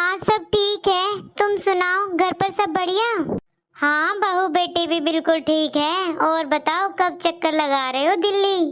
हाँ सब ठीक है, तुम सुनाओ घर पर सब बढ़िया? हाँ बहू बेटी भी बिल्कुल ठीक है। और बताओ कब चक्कर लगा रहे हो दिल्ली?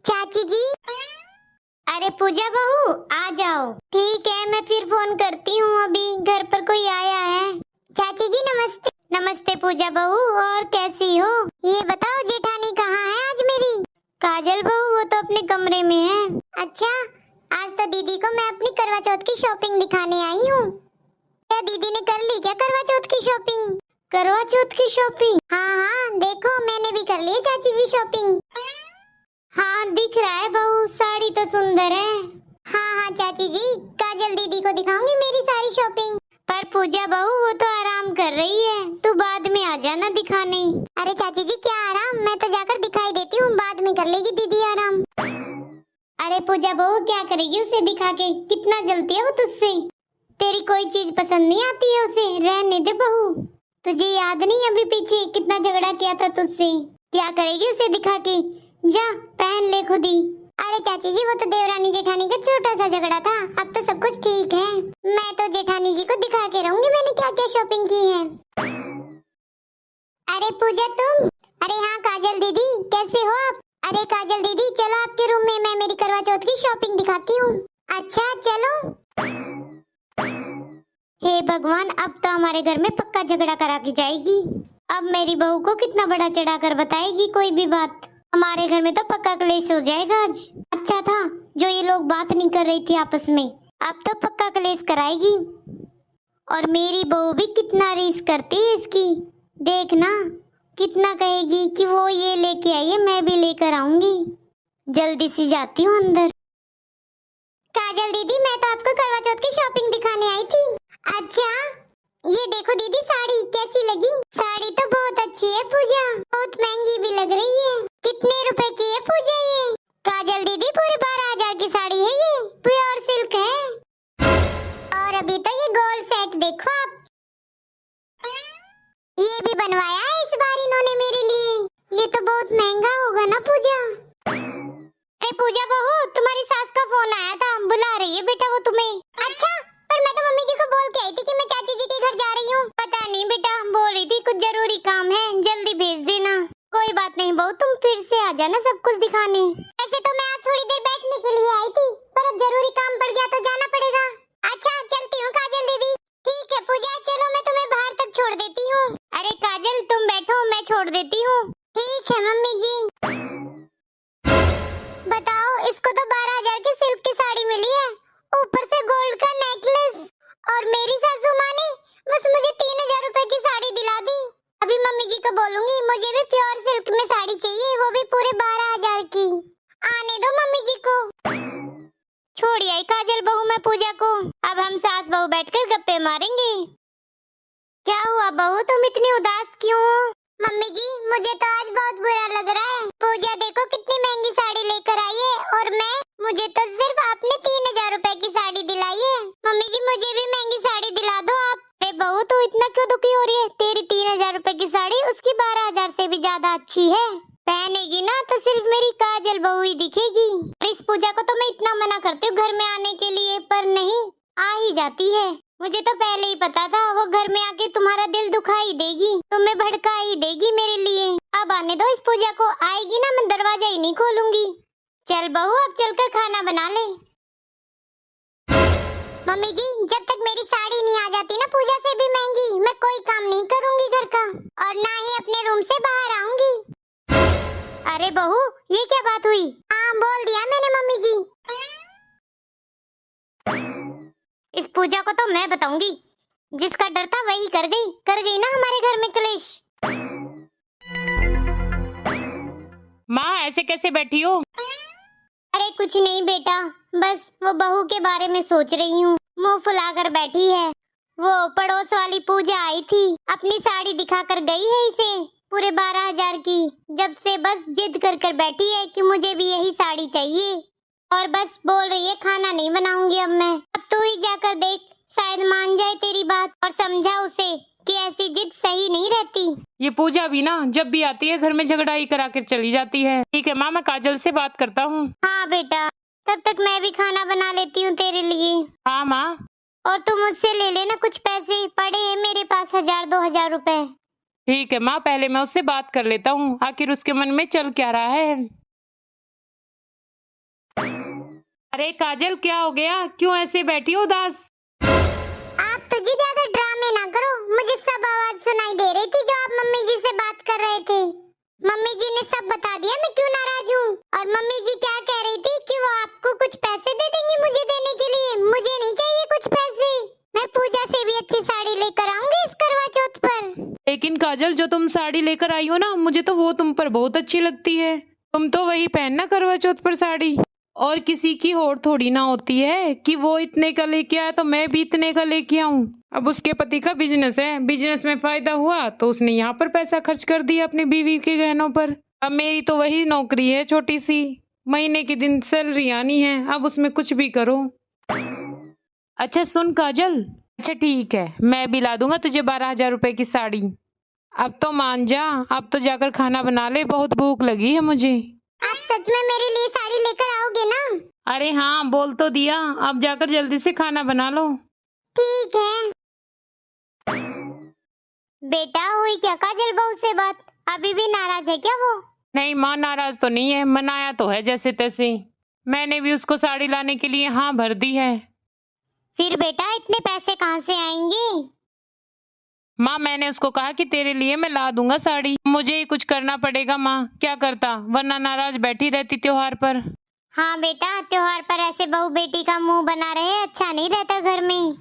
चाची जी। अरे पूजा बहू आ जाओ। ठीक है मैं फिर फोन करती हूँ, अभी घर पर कोई आया है। चाची जी नमस्ते। नमस्ते पूजा बहू, और कैसी हो? ये बताओ जेठानी कहाँ है आज मेरी? काजल बहू वो तो अपने कमरे में है। अच्छा, आज तो दीदी को मैं अपनी करवा चौथ की शॉपिंग दिखाने आई हूँ। क्या दीदी ने कर ली क्या करवा चौथ की शॉपिंग? करवा चौथ की शॉपिंग? हाँ हाँ देखो मैंने भी कर ली है चाची जी शॉपिंग। हाँ दिख रहा है बहू, साड़ी तो सुंदर है। हाँ हाँ चाची जी, काजल दीदी को दिखाऊंगी मेरी सारी शॉपिंग। पर पूजा बहू वो तो आराम कर रही है, तू बाद में आ जाना दिखाने। अरे चाची जी क्या आराम, मैं तो जाकर दिखाई देती हूँ, बाद में कर लेगी दीदी आराम। अरे पूजा बहू क्या करेगी उसे दिखा के, कितना जलती है वो तुझसे। तेरी कोई चीज पसंद नहीं आती है उसे, रहने दे बहू। तुझे याद नहीं अभी पीछे कितना झगड़ा किया था तुझसे? क्या करेगी उसे दिखा के, जा पहन ले खुद ही। अरे चाची जी वो तो देवरानी जेठानी का छोटा सा झगड़ा था, अब तो सब कुछ ठीक है। मैं तो जेठानी जी को दिखा के रहूंगी मैंने क्या क्या शॉपिंग की है। अरे पूजा तुम? अरे हाँ काजल दीदी कैसे हो आप? अरे काजल दीदी चलो आपके रूम में, मैं मेरी करवा चौथ की शॉपिंग दिखाती हूँ। अच्छा चलो। हे भगवान, अब तो हमारे घर में पक्का झगड़ा करा के जाएगी। अब मेरी बहू को कितना बड़ा चढ़ाकर बताएगी कोई भी बात। हमारे घर में तो पक्का क्लेश हो जाएगा आज। अच्छा था जो ये लोग बात नहीं कर रही थी आपस में, अब तो पक्का क्लेश कराएगी। और मेरी बहू भी कितना रीस करती है इसकी, देखना कितना कहेगी कि वो ये लेके आई है, मैं भी लेकर आऊंगी। जल्दी से जाती हूँ अंदर। काजल दीदी मैं तो आपको करवा चौथ की शॉपिंग दिखाने आई थी। अच्छा ये देखो दीदी साड़ी कैसी लगी? साड़ी तो बहुत अच्छी है पूजा, बहुत महंगी भी लग रही है। कितने रुपए की है पूजा ये? काजल दीदी पूरे 12,000 की साड़ी है, ये प्योर सिल्क है। और अभी तो ये गोल्ड सेट देखो आप, ये भी बनवाया है इस बार इन्होंने मेरे लिए। ये तो बहुत महंगा होगा ना पूजा? अरे पूजा बहू तुम्हारी सास का फोन आया था, बुला रही है बेटा वो तुम्हें। अच्छा पर मैं तो मम्मी जी को बोल के आई थी कि मैं चाची जी के घर जा रही हूँ। पता नहीं बेटा, बोल रही थी कुछ जरूरी काम है, जल्दी भेज देना। कोई बात नहीं बहू, तुम फिर से आ जाना सब कुछ दिखाने। ऐसे तो मैं आज थोड़ी देर बैठने के लिए आई थी, पर अब जरूरी काम पड़ गया तो जाना पड़ेगा। अच्छा चलती हूँ काजल दीदी। ठीक है पूजा चलो मैं तुम्हें बाहर तक छोड़ देती हूँ। अरे काजल तुम बैठो मैं छोड़ देती हूँ। ठीक है मम्मी जी। बताओ इसको तो 12,000 की सिल्क की साड़ी मिली है, ऊपर से गोल्ड का नेकलेस, और मेरी सासू माँ ने बस मुझे 3,000 रुपए की साड़ी दिला दी। अभी मम्मी जी को बोलूंगी मुझे भी प्योर सिल्क में साड़ी चाहिए, वो भी पूरे 12,000 की। आने दो मम्मी जी को। छोड़ी आई काजल बहू मैं पूजा को, अब हम सास बहू बैठकर गप्पे मारेंगे। क्या हुआ बहू तुम इतनी उदास क्यों हो? मम्मी जी मुझे तो आज बहुत बुरा लग रहा है। पूजा देखो कितनी महंगी साड़ी लेकर आई है, और मुझे तो सिर्फ आपने 3,000 रुपए की साड़ी दिलाई है। मम्मी जी मुझे भी महंगी साड़ी दिला दो आप। अरे बहू तू इतना क्यों दुखी हो रही है? तेरी 3,000 रुपए की साड़ी उसकी 12,000 से भी ज्यादा अच्छी है। पहनेगी ना तो सिर्फ मेरी काजल बहू ही दिखेगी। इस पूजा को तो मैं इतना मना करती हूँ घर में आने के लिए, पर नहीं आ ही जाती है। मुझे तो पहले ही पता था वो घर में आके तुम्हारा दिल दुखा ही देगी, तुम्हें भड़का ही देगी मेरे लिए। अब आने दो इस पूजा को, आएगी ना मैं दरवाजा ही नहीं खोलूंगी। चल बहू अब चलकर खाना बना ले। मम्मी जी जब तक मेरी साड़ी नहीं आ जाती ना पूजा से भी महंगी, मैं कोई काम नहीं करूंगी घर का, और ना ही अपने रूम से बाहर आऊंगी। अरे बहू ये क्या बात हुई? हाँ बोल दिया मैंने मम्मी जी। इस पूजा को तो मैं बताऊंगी, जिसका डर था वही कर गई ना हमारे घर में क्लेश। माँ ऐसे कैसे बैठी हो? अरे कुछ नहीं बेटा, बस वो बहू के बारे में सोच रही हूँ। मुंह फुलाकर बैठी है। वो पड़ोस वाली पूजा आई थी, अपनी साड़ी दिखाकर गई है इसे पूरे 12,000 की। जब से बस जिद कर बैठी है कि मुझे भी यही साड़ी चाहिए, और बस बोल रही है खाना नहीं बनाऊंगी अब मैं। अब तू ही जाकर देख, शायद मान जाए तेरी बात, और समझा उसे कि ऐसी जिद सही नहीं रहती। ये पूजा भी ना जब भी आती है घर में झगड़ा ही करा कर चली जाती है। ठीक है माँ मैं काजल से बात करता हूँ। हाँ बेटा। तब तक मैं भी खाना बना लेती हूँ तेरे लिए। हाँ माँ। और तू मुझसे ले लेना कुछ पैसे, पड़े हैं मेरे पास 1000-2000 रुपए। ठीक है माँ, पहले मैं उससे बात कर लेता हूँ, आखिर उसके मन में चल क्या रहा है। अरे काजल, क्या हो गया? क्यों ऐसे बैठी हो उदास? आप तुझे ज्यादा ड्रामे ना करो, मुझे सब आवाज सुनाई दे रही थी जो आप मम्मी जी से बात कर रहे थे। मम्मी जी ने सब बता दिया मैं क्यों नाराज हूँ। और मम्मी जी क्या कह रही थी कि वो आपको कुछ पैसे दे देंगी मुझे देने के लिए। मुझे नहीं चाहिए कुछ पैसे, मैं पूजा से भी अच्छी साड़ी लेकर आऊंगी इस करवा चौथ पर। लेकिन काजल, जो तुम साड़ी लेकर आई हो ना, मुझे तो वो तुम पर बहुत अच्छी लगती है। तुम तो वही पहनना करवा चौथ पर साड़ी। और किसी की होड़ थोड़ी ना होती है कि वो इतने का लेके आया तो मैं भी इतने का लेके आऊं। अब उसके पति का बिजनेस है, बिजनेस में फायदा हुआ तो उसने यहाँ पर पैसा खर्च कर दिया अपनी बीवी के गहनों पर। अब मेरी तो वही नौकरी है छोटी सी, महीने के दिन सैलरी आनी है, अब उसमें कुछ भी करो। अच्छा सुन काजल, अच्छा ठीक है, मैं भी ला दूंगा तुझे 12,000 रुपए की साड़ी। अब तो मान जा, अब तो जाकर खाना बना ले, बहुत भूख लगी है मुझे। आप सच में मेरे लिए साड़ी लेकर आओगे ना? अरे हाँ, बोल तो दिया, अब जाकर जल्दी से खाना बना लो। ठीक है। बेटा हुई क्या काजल बहू से बात? अभी भी नाराज है क्या वो? नहीं माँ, नाराज तो नहीं है, मनाया तो है जैसे तैसे। मैंने भी उसको साड़ी लाने के लिए हाँ भर दी है। फिर बेटा इतने पैसे कहाँ से आएंगे? माँ मैंने उसको कहा कि तेरे लिए मैं ला दूंगा साड़ी, मुझे ही कुछ करना पड़ेगा माँ, क्या करता, वरना नाराज बैठी रहती त्योहार पर। हाँ बेटा, त्योहार पर ऐसे बहू बेटी का मुंह बना रहे अच्छा नहीं रहता घर में।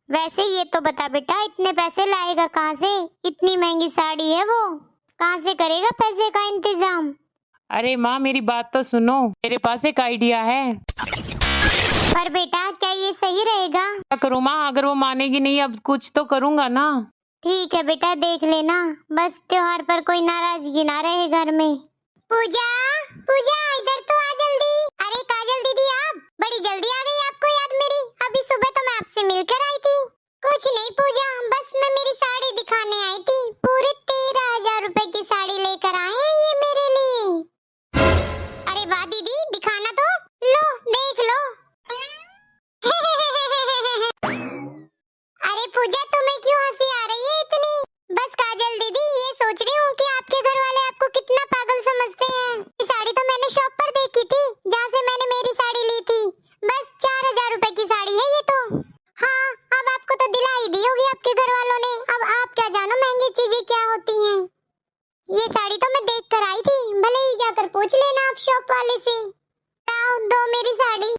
वैसे ये तो बता बेटा, इतने पैसे लाएगा कहाँ से? इतनी महंगी साड़ी है वो, कहाँ से करेगा पैसे का इंतजाम? अरे माँ मेरी बात तो सुनो, मेरे पास एक आइडिया है। पर बेटा क्या ये सही रहेगा? क्या करूँ माँ, अगर वो मानेगी नहीं, अब कुछ तो करूँगा ना। ठीक है बेटा, देख लेना, बस त्योहार पर कोई नाराजगी ना रहे घर में। पूजा, पूजा इधर तो आ जल्दी। अरे काजल दीदी, आप बड़ी जल्दी आ गई, आपको याद मेरी? अभी सुबह तो मैं आपसे मिलकर आई थी। कुछ नहीं पूजा, बस मैं मेरी साड़ी दिखाने आई थी। पूरे 13,000 रुपए की साड़ी लेकर आए हैं ये मेरे लिए। अरे वाह दीदी, दिखाना तो, लो देख लो। अरे पूजा, तुम्हें क्यों हंसी आ रही है इतनी? बस काजल दीदी, ये सोच रही हूँ कि आपके घर वाले आपको कितना पागल समझते हैं। ये साड़ी तो मैंने शॉप पर देखी थी जहाँ से मैंने मेरी साड़ी ली थी, बस 4,000 रुपए की साड़ी है ये तो। हाँ, अब आपको तो दिला ही दी होगी आपके घर वालों ने, अब आप क्या जानो महंगी चीजें क्या होती हैं। ये साड़ी तो मैं देख कर आई थी, भले ही जाकर पूछ लेना आप शॉप वाले से। आओ, दो मेरी साड़ी।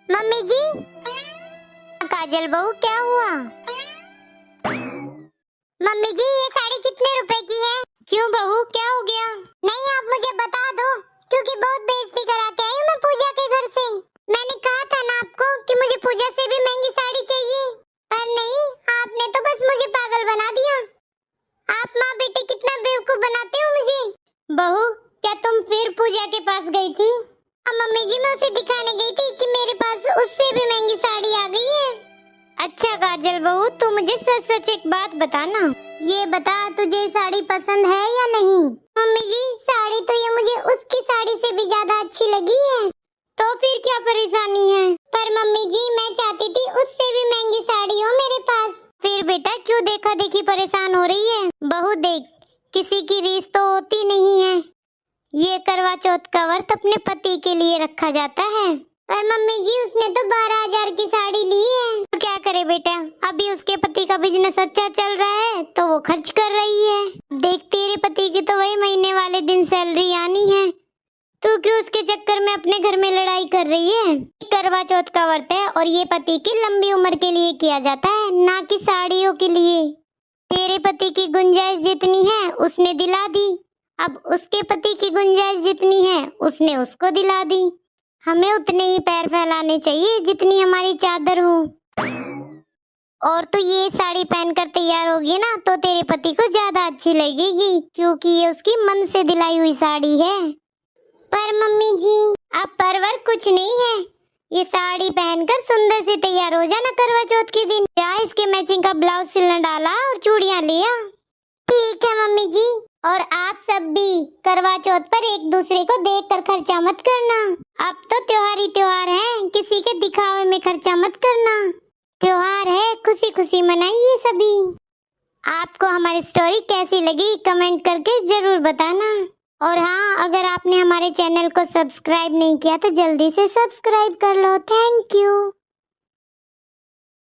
मम्मी जी। काजल बहू क्या हुआ? मम्मी जी ये साड़ी कितने रुपए की है? क्यों बहू, क्या हो गया? नहीं आप मुझे बता दो, क्योंकि बहुत बेइज्जती करा के आई हूँ मैं पूजा के घर से। मैंने कहा था ना आपको कि मुझे पूजा से भी महंगी साड़ी चाहिए, पर नहीं, आपने तो बस मुझे पागल बना दिया। आप माँ बेटे कितना बेवकूफ बनाते हो मुझे। बहू, क्या तुम फिर पूजा के पास गई थी? मम्मी जी मैं उसे दिखाने गई थी कि मेरे पास उससे भी महंगी साड़ी आ गई है। अच्छा काजल बहू, तू मुझे सच सच एक बात बताना, ये बता तुझे साड़ी पसंद है या नहीं? मम्मी जी साड़ी तो ये मुझे उसकी साड़ी से भी ज्यादा अच्छी लगी है। तो फिर क्या परेशानी है? पर मम्मी जी मैं चाहती थी उससे भी महंगी साड़ी हो मेरे पास। फिर बेटा क्यों देखा देखी परेशान हो रही है? बहू देख, किसी की रीस तो होती नहीं है, ये करवा चौथ का व्रत अपने पति के लिए रखा जाता है। पर मम्मी जी उसने तो 12,000 की साड़ी ली है, तो क्या करे बेटा, अभी उसके पति का बिजनेस अच्छा चल रहा है तो वो खर्च कर रही है। देख तेरे पति की तो वही महीने वाले दिन सैलरी आनी है, तू क्यों उसके चक्कर में अपने घर में लड़ाई कर रही है? करवा चौथ का व्रत है और ये पति की लंबी उम्र के लिए किया जाता है, ना कि साड़ियों के लिए। तेरे पति की गुंजाइश जितनी है उसने दिला दी, अब उसके पति की गुंजाइश जितनी है उसने उसको दिला दी। हमें उतने ही पैर फैलाने चाहिए जितनी हमारी चादर हो। और तू ये साड़ी पहनकर तैयार होगी ना तो तेरे पति को ज्यादा अच्छी लगेगी, क्योंकि ये उसकी मन से दिलाई हुई साड़ी है। पर मम्मी जी अब परवर कुछ नहीं है, ये साड़ी पहनकर सुंदर से तैयार हो जाना करवा चौथ के दिन। क्या इसके मैचिंग का ब्लाउज सिलना डाला और चूड़ियां लिया। ठीक है मम्मी जी, और आप सब भी करवा चौथ पर एक दूसरे को देखकर खर्चा मत करना। अब तो त्योहार ही त्योहार है, किसी के दिखावे में खर्चा मत करना। त्योहार है, खुशी खुशी मनाइए सभी। आपको हमारी स्टोरी कैसी लगी कमेंट करके जरूर बताना। और हाँ, अगर आपने हमारे चैनल को सब्सक्राइब नहीं किया तो जल्दी से सब्सक्राइब कर लो। Thank you.